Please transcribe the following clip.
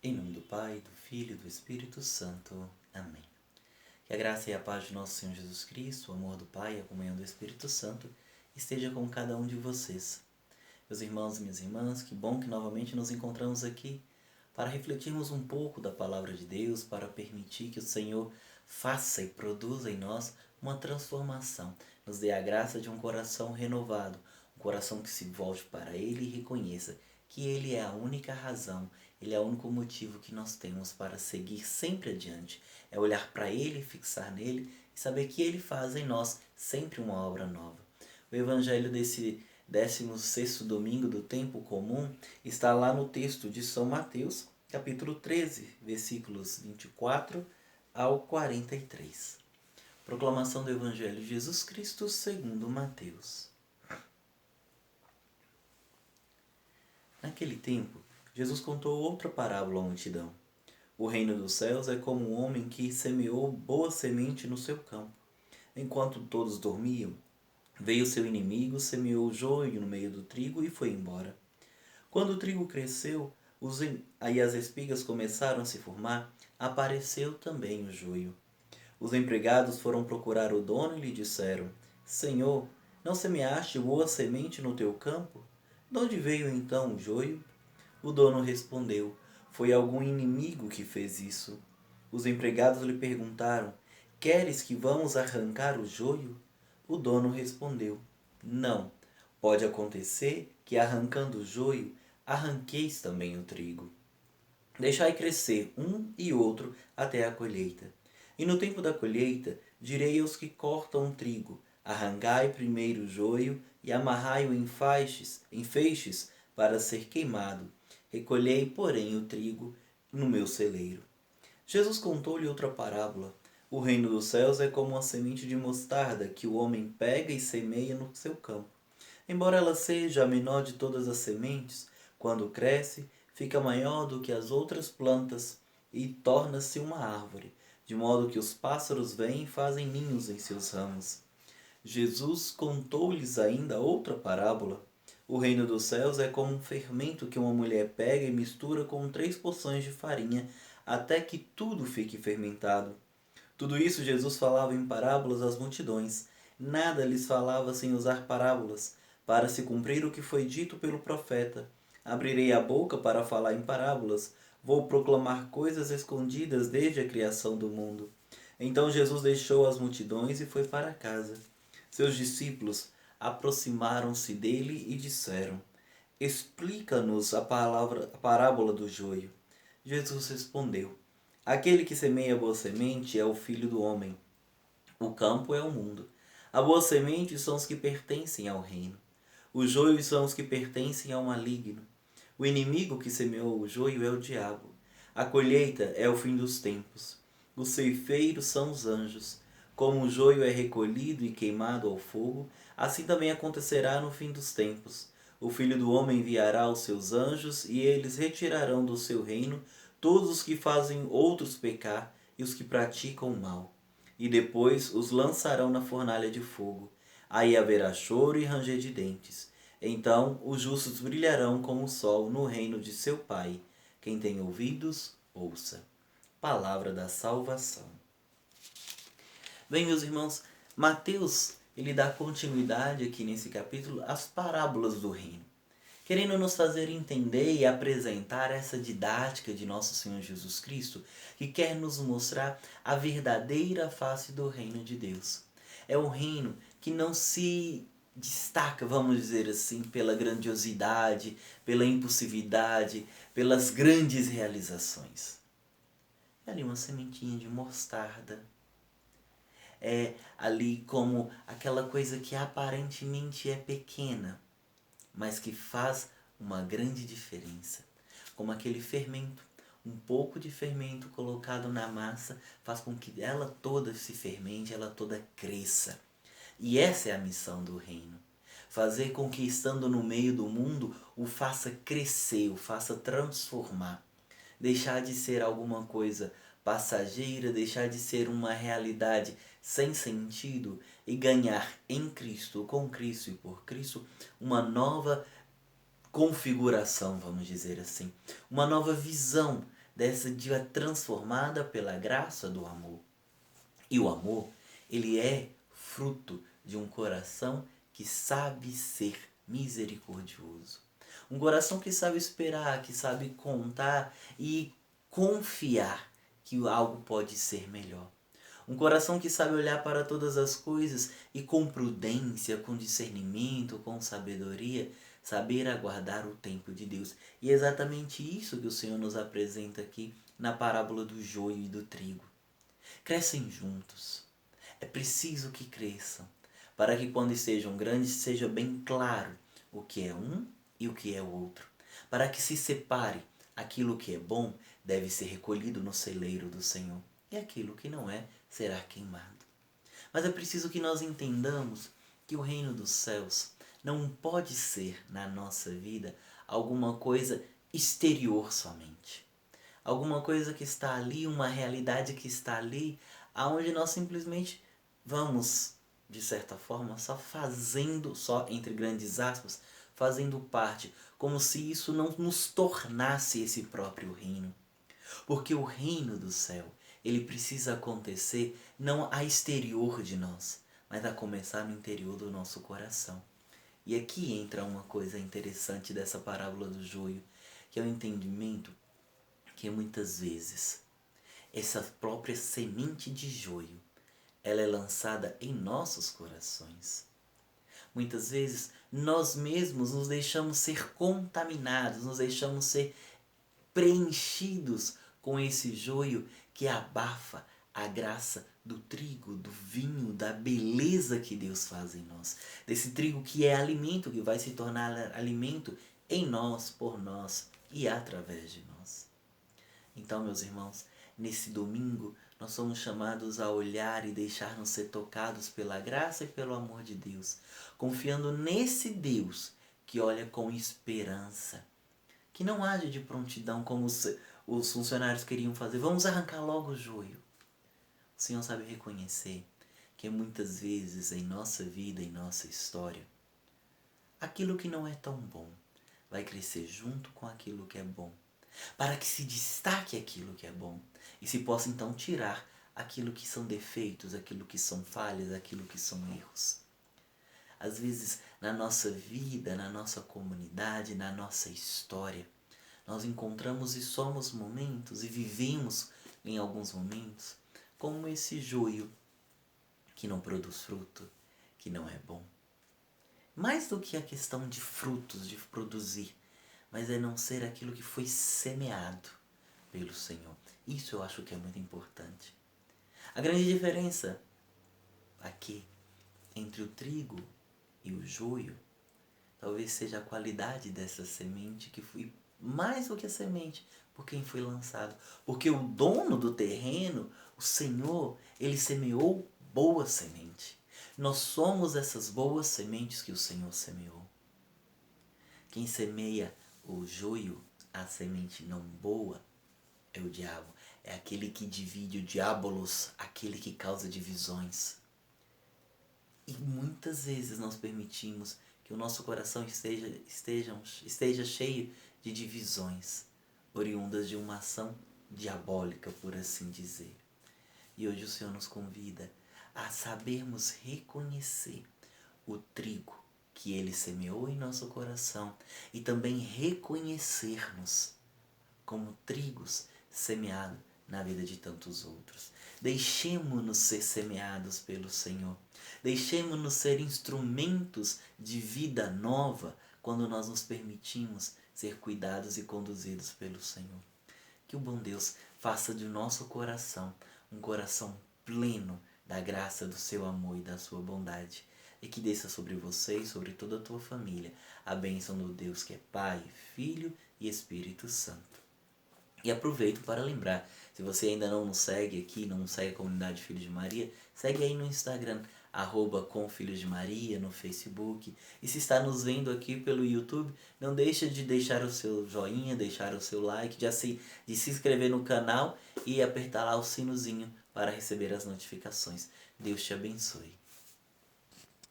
Em nome do Pai, do Filho e do Espírito Santo. Amém. Que a graça e a paz de nosso Senhor Jesus Cristo, o amor do Pai e a comunhão do Espírito Santo esteja com cada um de vocês. Meus irmãos e minhas irmãs, que bom que novamente nos encontramos aqui para refletirmos um pouco da Palavra de Deus, para permitir que o Senhor faça e produza em nós uma transformação, nos dê a graça de um coração renovado, um coração que se volte para Ele e reconheça que Ele é a única razão, Ele é o único motivo que nós temos para seguir sempre adiante. É olhar para Ele, fixar nele e saber que Ele faz em nós sempre uma obra nova. O Evangelho desse 16º domingo do tempo comum está lá no texto de São Mateus, capítulo 13, versículos 24 ao 43. Proclamação do Evangelho de Jesus Cristo segundo Mateus. Naquele tempo, Jesus contou outra parábola à multidão. O reino dos céus é como um homem que semeou boa semente no seu campo. Enquanto todos dormiam, veio seu inimigo, semeou o joio no meio do trigo e foi embora. Quando o trigo cresceu e as espigas começaram a se formar, apareceu também o joio. Os empregados foram procurar o dono e lhe disseram: Senhor, não semeaste boa semente no teu campo? De onde veio então o joio? O dono respondeu: Foi algum inimigo que fez isso. Os empregados lhe perguntaram: Queres que vamos arrancar o joio? O dono respondeu: Não. Pode acontecer que, arrancando o joio, arranqueis também o trigo. Deixai crescer um e outro até a colheita. E no tempo da colheita, direi aos que cortam o trigo: arrancai primeiro o joio e amarrai-o em feixes para ser queimado. Recolhei, porém, o trigo no meu celeiro. Jesus contou-lhe outra parábola. O reino dos céus é como uma semente de mostarda que o homem pega e semeia no seu campo. Embora ela seja a menor de todas as sementes, quando cresce, fica maior do que as outras plantas e torna-se uma árvore, de modo que os pássaros vêm e fazem ninhos em seus ramos. Jesus contou-lhes ainda outra parábola. O reino dos céus é como um fermento que uma mulher pega e mistura com 3 porções de farinha, até que tudo fique fermentado. Tudo isso Jesus falava em parábolas às multidões. Nada lhes falava sem usar parábolas, para se cumprir o que foi dito pelo profeta. Abrirei a boca para falar em parábolas. Vou proclamar coisas escondidas desde a criação do mundo. Então Jesus deixou as multidões e foi para casa. Seus discípulos aproximaram-se dele e disseram: Explica-nos a parábola do joio. Jesus respondeu: Aquele que semeia boa semente é o Filho do homem. O campo é o mundo. A boa semente são os que pertencem ao reino. Os joios são os que pertencem ao maligno. O inimigo que semeou o joio é o diabo. A colheita é o fim dos tempos. Os ceifeiros são os anjos. Como o joio é recolhido e queimado ao fogo, assim também acontecerá no fim dos tempos. O Filho do homem enviará os seus anjos e eles retirarão do seu reino todos os que fazem outros pecar e os que praticam o mal. E depois os lançarão na fornalha de fogo. Aí haverá choro e ranger de dentes. Então os justos brilharão como o sol no reino de seu Pai. Quem tem ouvidos, ouça. Palavra da salvação. Bem, meus irmãos, Mateus ele dá continuidade aqui nesse capítulo às parábolas do reino, querendo nos fazer entender e apresentar essa didática de nosso Senhor Jesus Cristo, que quer nos mostrar a verdadeira face do reino de Deus. É um reino que não se destaca, vamos dizer assim, pela grandiosidade, pela impulsividade, pelas grandes realizações. É ali uma sementinha de mostarda. É ali como aquela coisa que aparentemente é pequena, mas que faz uma grande diferença. Como aquele fermento. Um pouco de fermento colocado na massa faz com que ela toda se fermente, ela toda cresça. E essa é a missão do reino. Fazer com que, estando no meio do mundo, o faça crescer, o faça transformar. Deixar de ser alguma coisa passageira, deixar de ser uma realidade sem sentido e ganhar em Cristo, com Cristo e por Cristo, uma nova configuração, vamos dizer assim, uma nova visão dessa dia transformada pela graça do amor. E o amor, ele é fruto de um coração que sabe ser misericordioso. Um coração que sabe esperar, que sabe contar e confiar que algo pode ser melhor. Um coração que sabe olhar para todas as coisas e com prudência, com discernimento, com sabedoria, saber aguardar o tempo de Deus. E é exatamente isso que o Senhor nos apresenta aqui na parábola do joio e do trigo. Crescem juntos. É preciso que cresçam, para que quando estejam grandes seja bem claro o que é um e o que é o outro. Para que se separe aquilo que é bom deve ser recolhido no celeiro do Senhor, e aquilo que não é será queimado. Mas é preciso que nós entendamos que o reino dos céus não pode ser na nossa vida alguma coisa exterior somente. Alguma coisa que está ali, uma realidade que está ali, aonde nós simplesmente vamos, de certa forma, só entre grandes aspas, fazendo parte, como se isso não nos tornasse esse próprio reino. Porque o reino do céu, ele precisa acontecer não a exterior de nós, mas a começar no interior do nosso coração. E aqui entra uma coisa interessante dessa parábola do joio, que é o entendimento que muitas vezes essa própria semente de joio, ela é lançada em nossos corações. Muitas vezes nós mesmos nos deixamos ser contaminados, nos deixamos ser preenchidos com esse joio que abafa a graça do trigo, do vinho, da beleza que Deus faz em nós. Desse trigo que é alimento, que vai se tornar alimento em nós, por nós e através de nós. Então, meus irmãos, nesse domingo nós somos chamados a olhar e deixar-nos ser tocados pela graça e pelo amor de Deus, confiando nesse Deus que olha com esperança, que não age de prontidão como os funcionários queriam fazer. Vamos arrancar logo o joio. O Senhor sabe reconhecer que muitas vezes em nossa vida, em nossa história, aquilo que não é tão bom vai crescer junto com aquilo que é bom, para que se destaque aquilo que é bom e se possa então tirar aquilo que são defeitos, aquilo que são falhas, aquilo que são erros. Às vezes, na nossa vida, na nossa comunidade, na nossa história, nós encontramos e somos momentos e vivemos em alguns momentos como esse joio que não produz fruto, que não é bom. Mais do que a questão de frutos, de produzir, mas é não ser aquilo que foi semeado pelo Senhor. Isso eu acho que é muito importante. A grande diferença aqui entre o trigo e o joio talvez seja a qualidade dessa semente, que foi mais do que a semente por quem foi lançado. Porque o dono do terreno, o Senhor, ele semeou boa semente. Nós somos essas boas sementes que o Senhor semeou. Quem semeia o joio, a semente não boa, é o diabo. É aquele que divide, o diabolos, aquele que causa divisões. E muitas vezes nós permitimos que o nosso coração esteja cheio de divisões, oriundas de uma ação diabólica, por assim dizer. E hoje o Senhor nos convida a sabermos reconhecer o trigo que Ele semeou em nosso coração e também reconhecer-nos como trigos semeados na vida de tantos outros. Deixemo-nos ser semeados pelo Senhor. Deixemo-nos ser instrumentos de vida nova quando nós nos permitimos ser cuidados e conduzidos pelo Senhor. Que o bom Deus faça de nosso coração um coração pleno da graça do seu amor e da sua bondade. E que desça sobre você e sobre toda a tua família a bênção do Deus que é Pai, Filho e Espírito Santo. E aproveito para lembrar, se você ainda não nos segue aqui, não segue a comunidade Filhos de Maria, segue aí no Instagram, @comfilhosdemaria, no Facebook. E se está nos vendo aqui pelo YouTube, não deixa de deixar o seu joinha, deixar o seu like, de se inscrever no canal e apertar lá o sinozinho para receber as notificações. Deus te abençoe.